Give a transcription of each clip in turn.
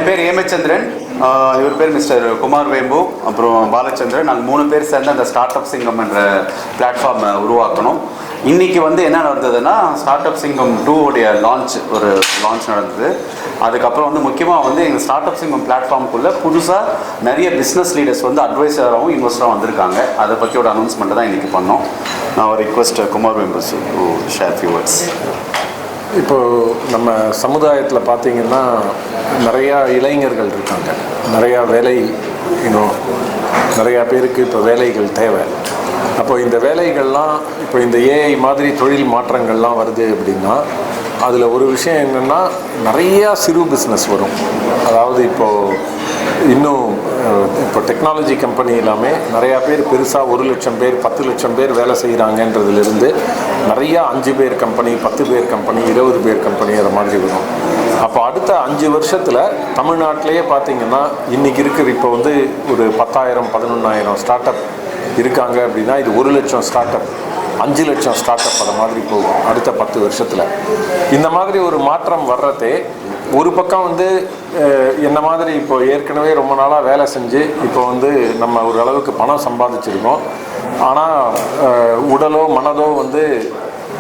என் பேர் ஏமச்சந்திரன், இவர் பேர் மிஸ்டர் குமார் வேம்பு, அப்புறம் பாலச்சந்திரன். நாங்கள் 3 பேர் சேர்ந்து அந்த ஸ்டார்ட் அப் சிங்கம் என்ற பிளாட்ஃபார்மை உருவாக்கணும். இன்றைக்கி என்ன நடந்ததுன்னா, ஸ்டார்ட் அப் சிங்கம் 2 உடைய ஒரு லான்ச் நடந்தது. அதுக்கப்புறம் முக்கியமாக எங்கள் ஸ்டார்ட் அப் சிங்கம் பிளாட்ஃபார்முக்குள்ளே புதுசாக நிறைய பிஸ்னஸ் லீடர்ஸ் அட்வைசராகவும் இன்வெஸ்டராகவும் வந்திருக்காங்க. அதை பற்றியோட அனௌன்ஸ்மெண்ட்டை தான் இன்றைக்கி பண்ணோம். நான் ஒரு ரிக்வெஸ்ட் குமார் வேம்பு டு ஷேர் ஃபியூ வேர்ட்ஸ். இப்போது நம்ம சமுதாயத்தில் பார்த்திங்கன்னா நிறையா இளைஞர்கள் இருக்காங்க, நிறையா வேலை நிறையா பேருக்கு இப்போ வேலைகள் தேவை. அப்போ இந்த வேலைகள்லாம் இப்போ இந்த ஏஐ மாதிரி தொழில் மாற்றங்கள்லாம் வருது அப்படின்னா அதில் ஒரு விஷயம் என்னென்னா நிறையா சிறு பிஸ்னஸ் வரும். அதாவது இப்போ டெக்னாலஜி கம்பெனி எல்லாமே நிறையா பேர் பெருசாக 1 லட்சம் பேர் 10 லட்சம் பேர் வேலை செய்கிறாங்கன்றதுலேருந்து நிறையா 5 பேர் கம்பெனி, 10 பேர் கம்பெனி, 20 பேர் கம்பெனி அது மாதிரி வரும். அப்போ அடுத்த 5 வருஷத்தில் தமிழ்நாட்டிலேயே பார்த்திங்கன்னா இன்றைக்கி இருக்கிற இப்போ ஒரு 10,000 11,000 ஸ்டார்ட் அப் இருக்காங்க அப்படின்னா இது 1 லட்சம் ஸ்டார்ட் அப், 5 லட்சம் ஸ்டார்ட் அப் அது மாதிரி போகும் அடுத்த 10 வருஷத்தில். இந்த மாதிரி ஒரு மாற்றம் வர்றதே ஒரு பக்கம் என்ன மாதிரி இப்போ ஏற்கனவே ரொம்ப நாளாக வேலை செஞ்சு இப்போ நம்ம ஒரு அளவுக்கு பணம் சம்பாதிச்சிருக்கோம். ஆனால் உடலோ மனதோ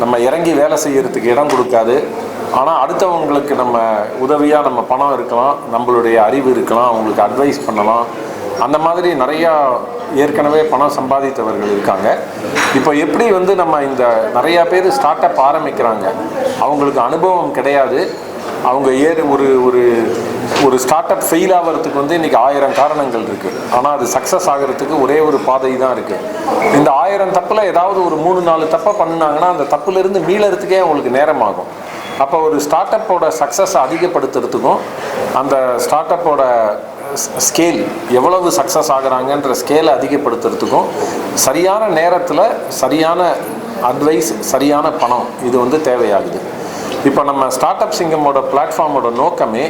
நம்ம இறங்கி வேலை செய்கிறதுக்கு இடம் கொடுக்காது. ஆனால் அடுத்தவங்களுக்கு நம்ம உதவியாக நம்ம பணம் இருக்கலாம், நம்மளுடைய அறிவு இருக்கலாம், அவங்களுக்கு அட்வைஸ் பண்ணலாம். அந்த மாதிரி நிறையா ஏற்கனவே பணம் சம்பாதித்தவர்கள் இருக்காங்க. இப்போ எப்படி நம்ம இந்த நிறையா பேர் ஸ்டார்ட் அப் ஆரம்பிக்கிறாங்க, அவங்களுக்கு அனுபவம் கிடையாது. அவங்க ஒரு ஸ்டார்ட் அப் ஃபெயில் ஆகிறதுக்கு இன்றைக்கி 1000 காரணங்கள் இருக்குது. ஆனால் அது சக்ஸஸ் ஆகிறதுக்கு ஒரே ஒரு பாதை தான் இருக்குது. இந்த 1000 தப்பில் ஏதாவது ஒரு 3-4 தப்பை பண்ணினாங்கன்னா அந்த தப்புலேருந்து மீளறதுக்கே அவங்களுக்கு நேரம் ஆகும். அப்போ ஒரு ஸ்டார்ட் அப்போட சக்ஸஸை அதிகப்படுத்துறதுக்கும் அந்த ஸ்டார்ட் அப்போட ஸ்கேல் எவ்வளவு சக்ஸஸ் ஆகிறாங்கன்ற ஸ்கேலை அதிகப்படுத்துறதுக்கும் சரியான நேரத்தில் சரியான அட்வைஸ், சரியான பணம் இது தேவையாகுது. இப்போ நம்ம ஸ்டார்ட் அப் சிங்கமோட பிளாட்ஃபார்மோட நோக்கமே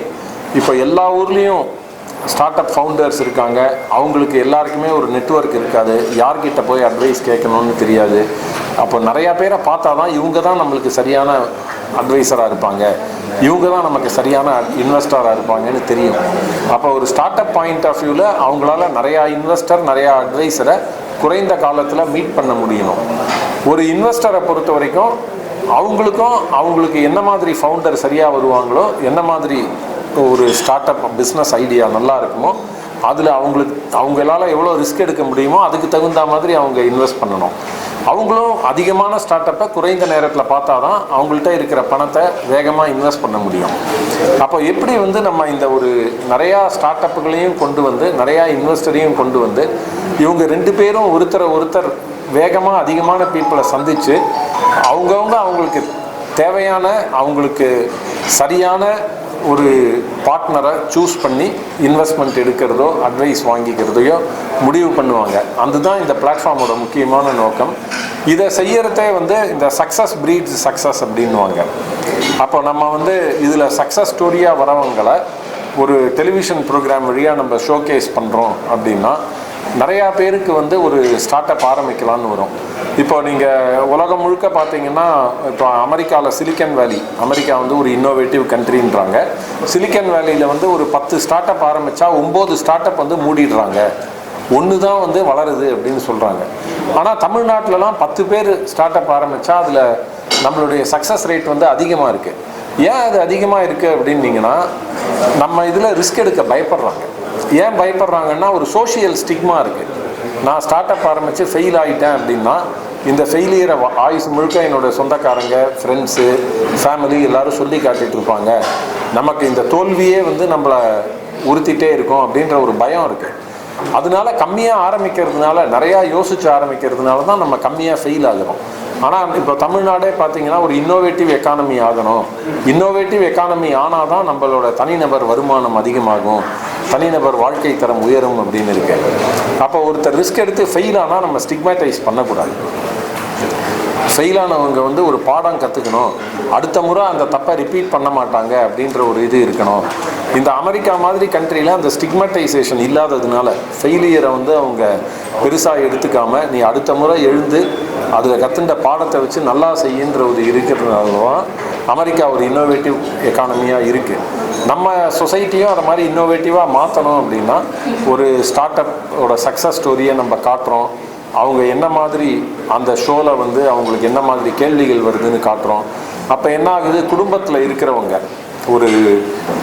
இப்போ எல்லா ஊர்லேயும் ஸ்டார்ட் அப் ஃபவுண்டர்ஸ் இருக்காங்க. அவங்களுக்கு எல்லாருக்குமே ஒரு நெட்வொர்க் இருக்காது, யார்கிட்ட போய் அட்வைஸ் கேட்கணும்னு தெரியாது. அப்போ நிறையா பேரை பார்த்தா தான் இவங்க தான் நம்மளுக்கு சரியான அட்வைஸராக இருப்பாங்க, இவங்க தான் நமக்கு சரியான இன்வெஸ்டராக இருப்பாங்கன்னு தெரியும். அப்போ ஒரு ஸ்டார்ட் அப் பாயிண்ட் ஆஃப் வியூவில் அவங்களால நிறையா இன்வெஸ்டர், நிறையா அட்வைஸரை குறைந்த காலத்தில் மீட் பண்ண முடியணும். ஒரு இன்வெஸ்டரை பொறுத்த வரைக்கும் அவங்களுக்கு என்ன மாதிரி ஃபவுண்டர் சரியாக வருவாங்களோ, என்ன மாதிரி ஒரு ஸ்டார்ட் அப் பிஸ்னஸ் ஐடியா நல்லா இருக்குமோ அதில் அவங்களால எவ்வளோ ரிஸ்க் எடுக்க முடியுமோ அதுக்கு தகுந்த மாதிரி அவங்க இன்வெஸ்ட் பண்ணணும். அவங்களும் அதிகமான ஸ்டார்ட் அப்பை குறைந்த நேரத்தில் பார்த்தா தான் அவங்கள்ட்ட இருக்கிற பணத்தை வேகமாக இன்வெஸ்ட் பண்ண முடியும். அப்போ எப்படி நம்ம இந்த ஒரு நிறையா ஸ்டார்ட் அப்புகளையும் கொண்டு நிறையா இன்வெஸ்டரையும் கொண்டு இவங்க 2 பேரும் ஒருத்தர் வேகமாக அதிகமான பீப்புளை சந்தித்து அவங்களுக்கு தேவையான, அவங்களுக்கு சரியான ஒரு பார்ட்னரை சூஸ் பண்ணி இன்வெஸ்ட்மெண்ட் எடுக்கிறதோ அட்வைஸ் வாங்கிக்கிறதையோ முடிவு பண்ணுவாங்க. அதுதான் இந்த பிளாட்ஃபார்மோட முக்கியமான நோக்கம். இதை செய்யறதே இந்த சக்ஸஸ் ப்ரீட்ஸ் சக்ஸஸ் அப்படின்வாங்க. அப்போ நம்ம இதில் சக்ஸஸ் ஸ்டோரியாக வரவங்களை ஒரு டெலிவிஷன் ப்ரோக்ராம் வழியாக நம்ம ஷோகேஸ் பண்ணுறோம் அப்படின்னா நிறையா பேருக்கு ஒரு ஸ்டார்ட் அப் ஆரம்பிக்கலான்னு வரும். இப்போ நீங்கள் உலகம் முழுக்க பார்த்தீங்கன்னா இப்போ அமெரிக்காவில் சிலிக்கன் வேலி, அமெரிக்கா ஒரு இன்னோவேட்டிவ் கண்ட்ரின்றாங்க. சிலிக்கன் வேலியில் ஒரு 10 ஸ்டார்ட் அப் ஆரம்பித்தா 9 ஸ்டார்ட் அப் மூடிடுறாங்க, 1 தான் வளருது அப்படின்னு சொல்கிறாங்க. ஆனால் தமிழ்நாட்டிலலாம் 10 பேர் ஸ்டார்ட் அப் ஆரம்பித்தா அதில் நம்மளுடைய சக்ஸஸ் ரேட் அதிகமாக இருக்குது. ஏன் அது அதிகமாக இருக்குது அப்படின்னீங்கன்னா நம்ம இதில் ரிஸ்க் எடுக்க பயப்படுறாங்க. ஏன் பயப்படுறாங்கன்னா ஒரு சோஷியல் ஸ்டிக்மா இருக்குது. நான் ஸ்டார்ட் அப் ஆரம்பித்து ஃபெயில் ஆகிட்டேன் அப்படின்னா இந்த ஃபெயிலியரை ஆயுசு முழுக்க என்னோடய சொந்தக்காரங்க, ஃப்ரெண்ட்ஸு, ஃபேமிலி எல்லோரும் சொல்லி காட்டிகிட்டு இருப்பாங்க. நமக்கு இந்த தோல்வியே நம்மளை உறுத்திட்டே இருக்கும் அப்படின்ற ஒரு பயம் இருக்குது. அதனால கம்மியாக ஆரம்பிக்கிறதுனால, நிறையா யோசித்து ஆரம்பிக்கிறதுனால தான் நம்ம கம்மியாக ஃபெயில் ஆகிறோம். ஆனால் இப்போ தமிழ்நாடே பார்த்தீங்கன்னா ஒரு இன்னோவேட்டிவ் எக்கானமி ஆகணும். இன்னோவேட்டிவ் எக்கானமி ஆனால் தான் நம்மளோட தனிநபர் வருமானம் அதிகமாகும், தனிநபர் வாழ்க்கை தரம் உயரும் அப்படின்னு இருக்கு. அப்போ ஒருத்தர் ரிஸ்க் எடுத்து ஃபெயில் ஆனால் நம்ம ஸ்டிக்மேட்டைஸ் பண்ணக்கூடாது. ஃபெயிலானவங்க ஒரு பாடம் கற்றுக்கணும், அடுத்த முறை அந்த தப்பை ரிப்பீட் பண்ண மாட்டாங்க அப்படின்ற ஒரு இது இருக்கணும். இந்த அமெரிக்கா மாதிரி கண்ட்ரியில் அந்த ஸ்டிக்மட்டைசேஷன் இல்லாததுனால ஃபெயிலியரை அவங்க பெருசாக எடுத்துக்காமல் நீ அடுத்த முறை எழுந்து அதில் கற்றுண்ட பாடத்தை வச்சு நல்லா செய்யுன்ற ஒரு இருக்கிறதுனால அமெரிக்கா ஒரு இன்னோவேட்டிவ் எக்கானமியாக இருக்குது. நம்ம சொசைட்டியும் அதை மாதிரி இன்னோவேட்டிவாக மாற்றணும் அப்படின்னா ஒரு ஸ்டார்ட் அப்போட சக்ஸஸ் ஸ்டோரியை நம்ம காட்டுறோம். அவங்க என்ன மாதிரி அந்த ஷோவில் வந்து அவங்களுக்கு என்ன மாதிரி கேள்விகள் வருதுன்னு காட்டுறோம். அப்போ என்ன ஆகுது, குடும்பத்தில் இருக்கிறவங்க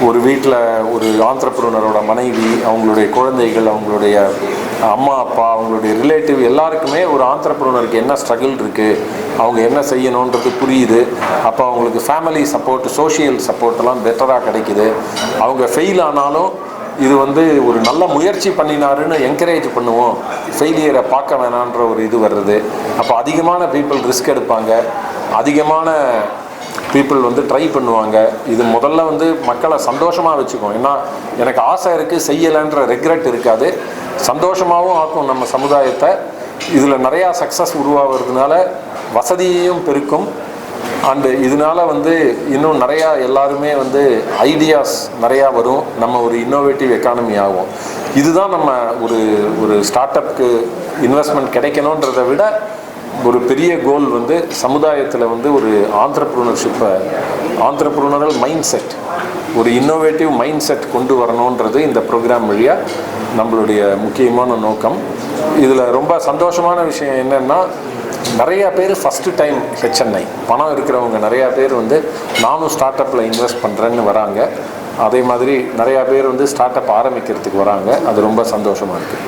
ஒரு வீட்டில் ஒரு ஆண்டர்ப்ரனரோட மனைவி, அவங்களுடைய குழந்தைகள், அவங்களுடைய அம்மா அப்பா, அவங்களுடைய ரிலேட்டிவ் எல்லாருக்குமே ஒரு ஆண்டர்ப்ரனருக்கு என்ன ஸ்ட்ரகிள் இருக்குது, அவங்க என்ன செய்யணுன்றது புரியுது. அப்போ அவங்களுக்கு ஃபேமிலி சப்போர்ட், சோஷியல் சப்போர்ட்டெல்லாம் பெட்டராக கிடைக்குது. அவங்க ஃபெயில் ஆனாலும் இது வந்து ஒரு நல்ல முயற்சி பண்ணினாருன்னு என்கரேஜ் பண்ணுவோம், ஃபெயிலியரை பார்க்க வேணான்ற ஒரு இது வர்றது. அப்போ அதிகமான பீப்புள் ரிஸ்க் எடுப்பாங்க, அதிகமான பீப்புள் வந்து ட்ரை பண்ணுவாங்க. இது முதல்ல வந்து மக்களை சந்தோஷமாக வச்சுக்கும். ஏன்னா எனக்கு ஆசை இருக்குது செய்யலைன்ற ரெக்ரெட் இருக்காது, சந்தோஷமாகவும் ஆக்கும் நம்ம சமுதாயத்தை. இதில் நிறையா சக்ஸஸ் உருவாகிறதுனால வசதியையும் பெருக்கும். அண்டு இதனால் வந்து இன்னும் நிறையா எல்லாருமே வந்து ஐடியாஸ் நிறையா வரும். நம்ம ஒரு இன்னோவேட்டிவ் எக்கானமி ஆகும். இதுதான் நம்ம ஒரு ஸ்டார்ட் அப்புக்கு இன்வெஸ்ட்மெண்ட் கிடைக்கணுன்றதை விட ஒரு பெரிய கோல் வந்து சமுதாயத்தில் வந்து ஒரு ஆண்டர்ப்ரனரல் மைண்ட் செட், ஒரு இன்னோவேட்டிவ் மைண்ட் செட் கொண்டு வரணுன்றது இந்த ப்ரோக்ராம் வழியாக நம்மளுடைய முக்கியமான நோக்கம். இதில் ரொம்ப சந்தோஷமான விஷயம் என்னென்னா, நிறையா பேர் ஃபஸ்ட்டு டைம் HNI பணம் இருக்கிறவங்க நிறையா பேர் வந்து நானும் ஸ்டார்ட் அப்பில் இன்வெஸ்ட் பண்ணுறேன்னு வராங்க. அதே மாதிரி நிறையா பேர் வந்து ஸ்டார்ட் அப் ஆரம்பிக்கிறதுக்கு வராங்க. அது ரொம்ப சந்தோஷமாக இருக்குது.